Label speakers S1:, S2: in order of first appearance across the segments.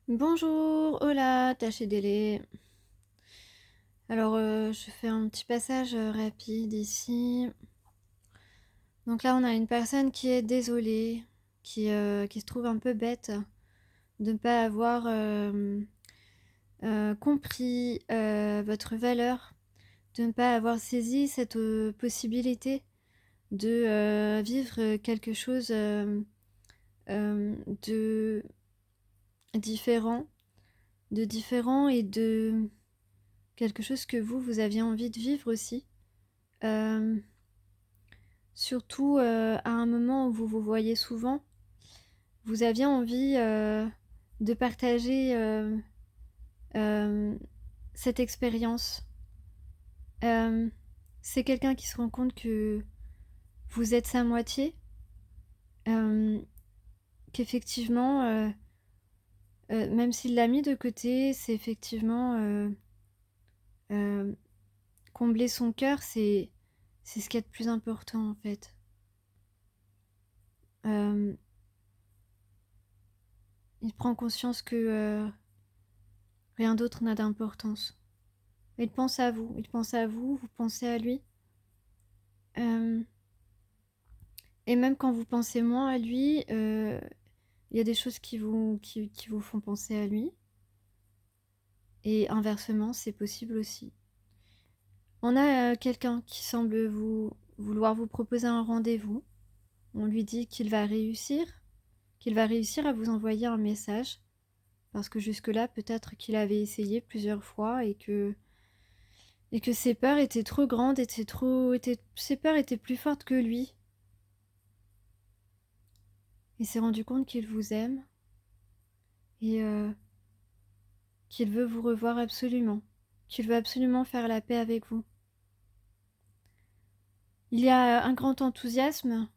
S1: Bonjour, hola, tâche délai. Alors, je fais un petit passage rapide ici. Donc là, on a une personne qui est désolée, qui se trouve un peu bête de ne pas avoir compris votre valeur, de ne pas avoir saisi cette possibilité de vivre quelque chose de différent, et de quelque chose que vous aviez envie de vivre aussi. Hem, Surtout, à un moment où vous vous voyez souvent, vous aviez envie, de partager, hem, cette expérience. Hem, c'est quelqu'un qui se rend compte que vous êtes sa moitié, hem, qu'effectivement, même s'il l'a mis de côté, c'est effectivement, hem, combler son cœur, c'est ce qu'il y a de plus important, en fait. Hem, il prend conscience que, rien d'autre n'a d'importance. Il pense à vous, vous pensez à lui. Hem et même quand vous pensez moins à lui, il y a des choses qui vous font penser à lui et inversement, c'est possible aussi. On a, quelqu'un qui semble vouloir vous proposer un rendez-vous. On lui dit qu'il va réussir à vous envoyer un message parce que jusque-là, peut-être qu'il avait essayé plusieurs fois et que ses peurs étaient trop grandes, ses peurs étaient plus fortes que lui. Il s'est rendu compte qu'il vous aime et qu'il veut vous revoir absolument, qu'il veut absolument faire la paix avec vous. Il y a un grand enthousiasme,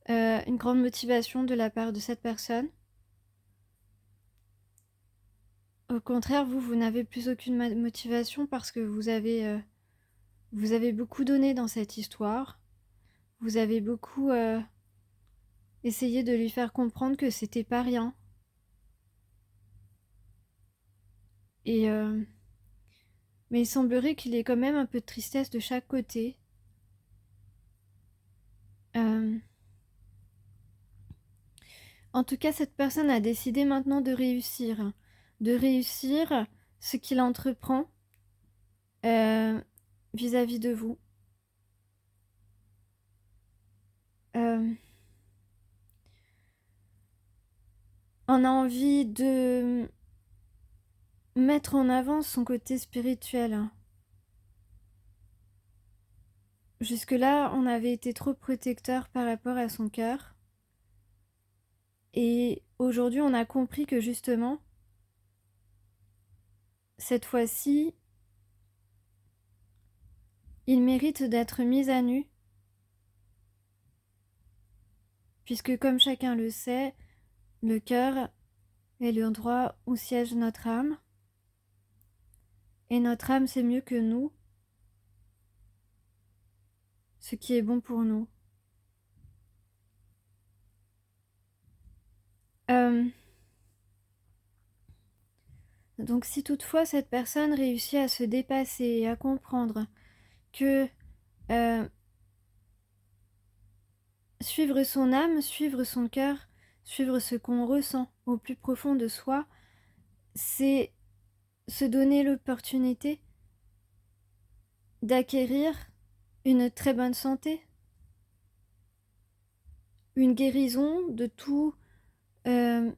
S1: une grande motivation de la part de cette personne. Au contraire, vous n'avez plus aucune motivation parce que vous avez beaucoup donné dans cette histoire. Vous avez beaucoup essayé de lui faire comprendre que c'était pas rien. Et mais il semblerait qu'il y ait quand même un peu de tristesse de chaque côté. Euh, En tout cas, cette personne a décidé maintenant de réussir ce qu'il entreprend euh, vis-à-vis de vous. Euh, on a envie de mettre en avant son côté spirituel. Jusque-là, on avait été trop protecteur par rapport à son cœur. Et aujourd'hui, on a compris que justement, cette fois-ci, il mérite d'être mis à nu, puisque comme chacun le sait, le cœur est l'endroit où siège notre âme. Et notre âme sait mieux que nous ce qui est bon pour nous. Euh, donc si toutefois cette personne réussit à se dépasser et à comprendre que euh, suivre son âme, suivre son cœur, suivre ce qu'on ressent au plus profond de soi, c'est se donner l'opportunité d'acquérir une très bonne santé, une guérison de tout, euh,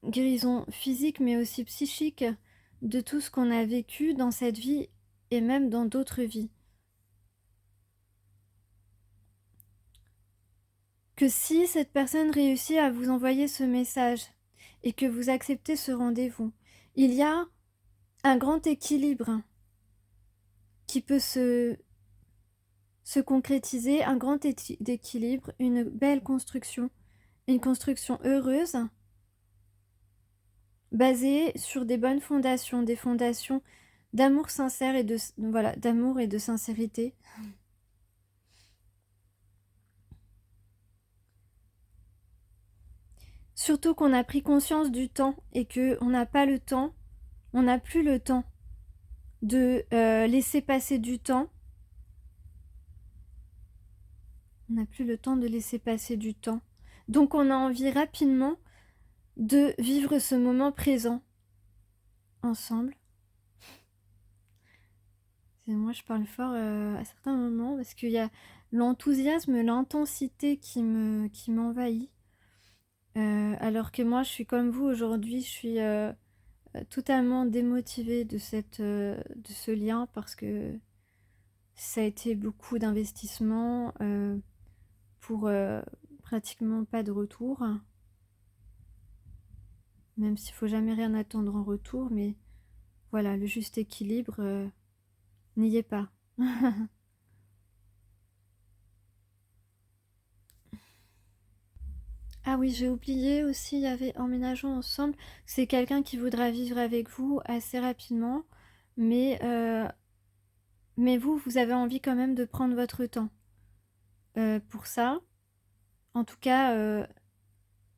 S1: guérison physique mais aussi psychique, de tout ce qu'on a vécu dans cette vie et même dans d'autres vies. Que si cette personne réussit à vous envoyer ce message et que vous acceptez ce rendez-vous, il y a un grand équilibre qui peut se concrétiser, un grand équilibre, une belle construction, une construction heureuse, basée sur des bonnes fondations, des fondations d'amour sincère et d'amour et de sincérité. Surtout qu'on a pris conscience du temps et qu'on n'a pas le temps, on n'a plus le temps de laisser passer du temps. On n'a plus le temps de laisser passer du temps. Donc on a envie rapidement de vivre ce moment présent ensemble. Moi je parle fort à certains moments parce qu'il y a l'enthousiasme, l'intensité qui m'envahit. Alors que moi je suis comme vous aujourd'hui, je suis totalement démotivée de ce lien parce que ça a été beaucoup d'investissement pour pratiquement pas de retour. Même s'il faut jamais rien attendre en retour, mais voilà, le juste équilibre n'y est pas. Ah oui, j'ai oublié aussi, il y avait emménageons ensemble. C'est quelqu'un qui voudra vivre avec vous assez rapidement, mais vous avez envie quand même de prendre votre temps pour ça. En tout cas,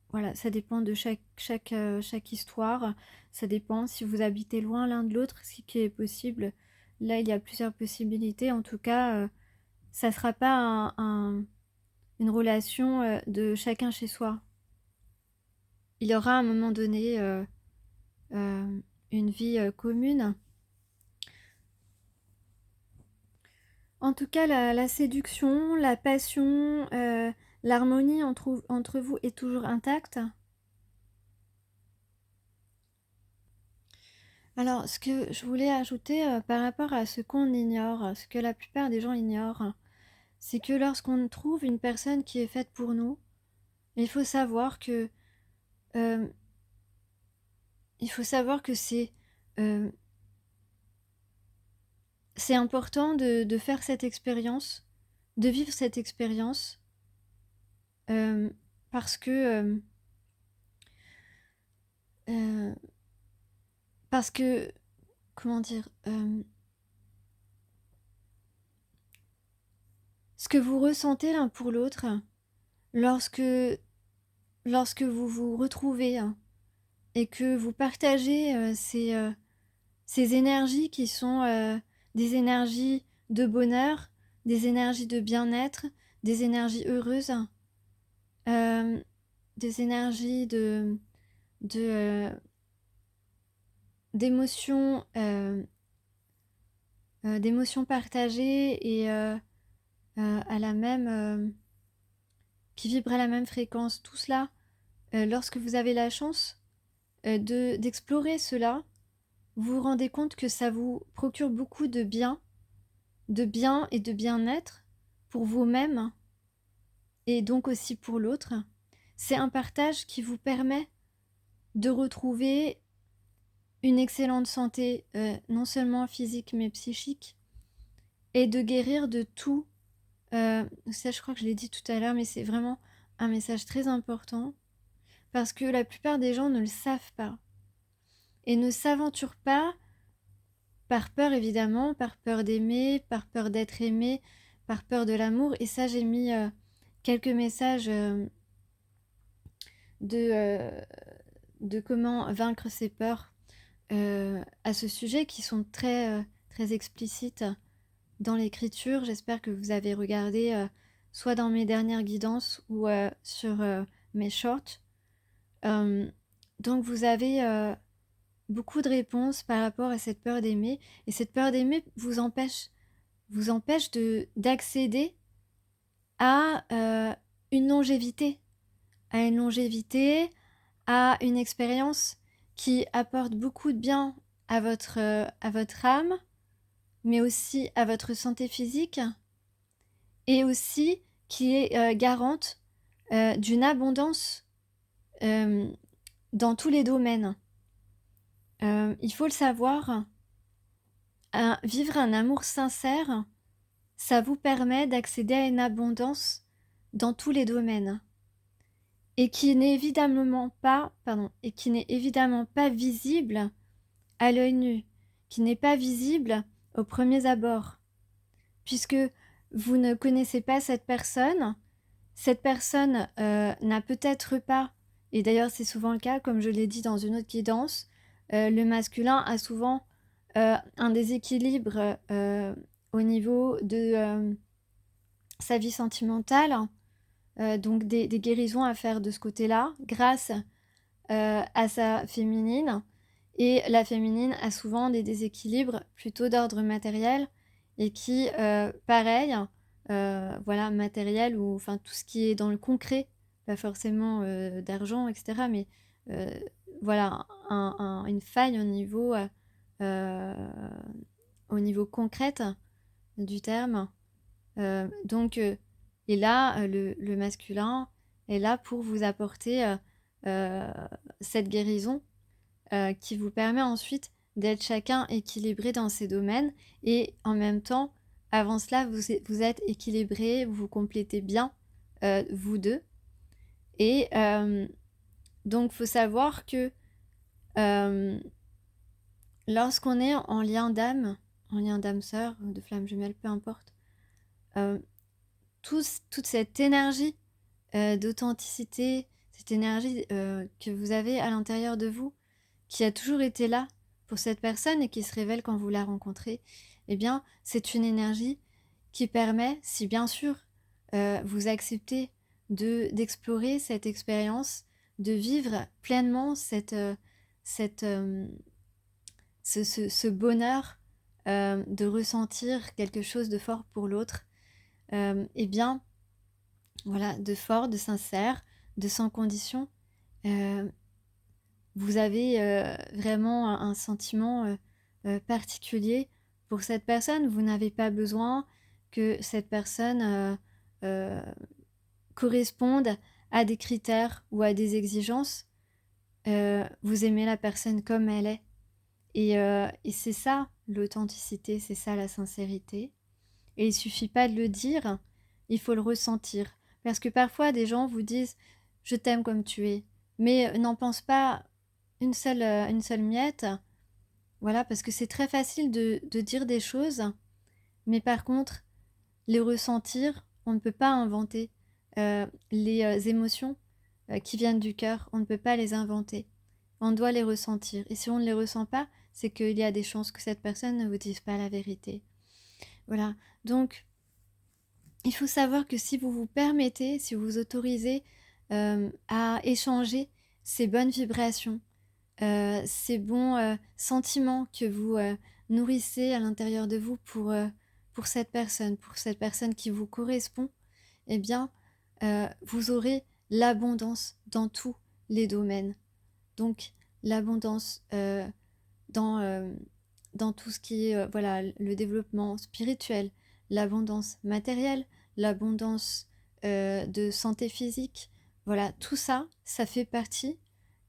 S1: voilà, ça dépend de chaque histoire. Ça dépend si vous habitez loin l'un de l'autre, ce qui est possible. Là, il y a plusieurs possibilités. En tout cas, ça sera pas une relation de chacun chez soi. Il y aura à un moment donné une vie commune. En tout cas, la séduction, la passion, l'harmonie entre vous est toujours intacte. Alors, ce que je voulais ajouter par rapport à ce qu'on ignore, ce que la plupart des gens ignorent, c'est que lorsqu'on trouve une personne qui est faite pour nous, il faut savoir que euh, euh, c'est important de faire cette expérience, de vivre cette expérience, parce que euh, parce que comment dire, ce que vous ressentez l'un pour l'autre lorsque vous vous retrouvez et que vous partagez ces énergies qui sont des énergies de bonheur, des énergies de bien-être, des énergies heureuses, euh, des énergies d'émotions d'émotions partagées et à la même qui vibrent à la même fréquence. Tout cela, lorsque vous avez la chance d'explorer cela, vous vous rendez compte que ça vous procure beaucoup de bien et de bien-être pour vous-même et donc aussi pour l'autre. C'est un partage qui vous permet de retrouver une excellente santé, non seulement physique mais psychique, et de guérir de tout. Ça, je crois que je l'ai dit tout à l'heure, mais c'est vraiment un message très important parce que la plupart des gens ne le savent pas et ne s'aventurent pas par peur évidemment, par peur d'aimer, par peur d'être aimé, par peur de l'amour. Et ça, j'ai mis quelques messages de comment vaincre ses peurs à ce sujet qui sont très explicites dans l'écriture. J'espère que vous avez regardé soit dans mes dernières guidances ou sur mes shorts. Donc vous avez beaucoup de réponses par rapport à cette peur d'aimer. Et cette peur d'aimer vous empêche d'accéder à une longévité, à une expérience qui apporte beaucoup de bien à votre âme, mais aussi à votre santé physique, et aussi qui est garante d'une abondance dans tous les domaines. Il faut le savoir, vivre un amour sincère, ça vous permet d'accéder à une abondance dans tous les domaines. Et qui n'est évidemment pas visible à l'œil nu, qui n'est pas visible aux premiers abords, puisque vous ne connaissez pas cette personne n'a peut-être pas Et d'ailleurs, c'est souvent le cas, comme je l'ai dit dans une autre guidance, le masculin a souvent un déséquilibre au niveau de sa vie sentimentale, donc des guérisons à faire de ce côté-là, grâce à sa féminine. Et la féminine a souvent des déséquilibres plutôt d'ordre matériel et qui, pareil, voilà, matériel ou enfin tout ce qui est dans le concret, pas forcément d'argent, etc. Mais voilà, une faille euh, au niveau concret du terme. Donc, et là, le masculin est là pour vous apporter euh, cette guérison qui vous permet ensuite d'être chacun équilibré dans ces domaines et en même temps, avant cela, vous êtes équilibré, vous vous complétez bien, vous deux. Et donc, il faut savoir que lorsqu'on est en lien d'âme sœur, de flamme jumelle, peu importe, toute cette énergie d'authenticité, cette énergie que vous avez à l'intérieur de vous, qui a toujours été là pour cette personne et qui se révèle quand vous la rencontrez, eh bien, c'est une énergie qui permet, si bien sûr vous acceptez d'explorer cette expérience, de vivre pleinement ce bonheur de ressentir quelque chose de fort pour l'autre, eh bien, voilà, de fort, de sincère, de sans condition. Vous avez vraiment un sentiment particulier pour cette personne. Vous n'avez pas besoin que cette personne euh, corresponde à des critères ou à des exigences. Vous aimez la personne comme elle est. Et c'est ça l'authenticité, c'est ça la sincérité. Et il suffit pas de le dire, il faut le ressentir. Parce que parfois des gens vous disent je t'aime comme tu es, mais n'en pense pas une seule miette. Voilà, parce que c'est très facile de dire des choses, mais par contre, les ressentir, on ne peut pas inventer. Les émotions qui viennent du cœur, on ne peut pas les inventer. On doit les ressentir. Et si on ne les ressent pas, c'est qu'il y a des chances que cette personne ne vous dise pas la vérité. Voilà. Donc, il faut savoir que si vous vous permettez, si vous vous autorisez à échanger ces bonnes vibrations, ces bons sentiments que vous nourrissez à l'intérieur de vous pour cette personne qui vous correspond, eh bien, vous aurez l'abondance dans tous les domaines. Donc, l'abondance dans, euh, dans tout ce qui est voilà, le développement spirituel, l'abondance matérielle, l'abondance de santé physique. Voilà, tout ça, ça fait partie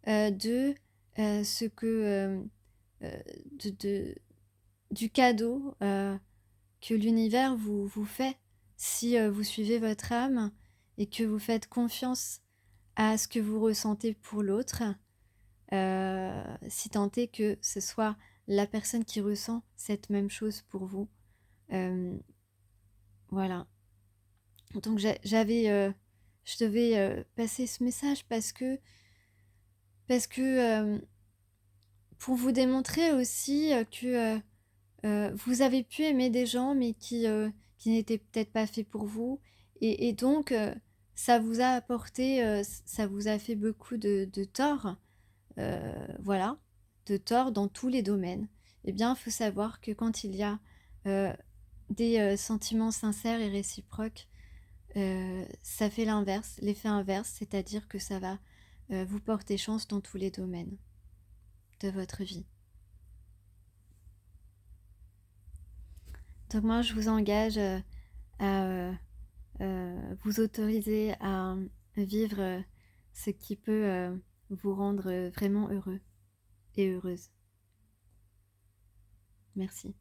S1: de ce que euh, de, du cadeau que l'univers vous fait si vous suivez votre âme et que vous faites confiance à ce que vous ressentez pour l'autre, si tant est que ce soit la personne qui ressent cette même chose pour vous. Voilà. Donc je devais passer ce message parce que pour vous démontrer aussi que vous avez pu aimer des gens, mais qui n'étaient peut-être pas faits pour vous. Et donc, ça vous a apporté, ça vous a fait beaucoup de tort. Voilà, de tort dans tous les domaines. Eh bien, il faut savoir que quand il y a des sentiments sincères et réciproques, ça fait l'inverse, l'effet inverse, c'est-à-dire que ça va vous porter chance dans tous les domaines de votre vie. Donc moi, je vous engage à vous autoriser à vivre ce qui peut vous rendre vraiment heureux et heureuse. Merci.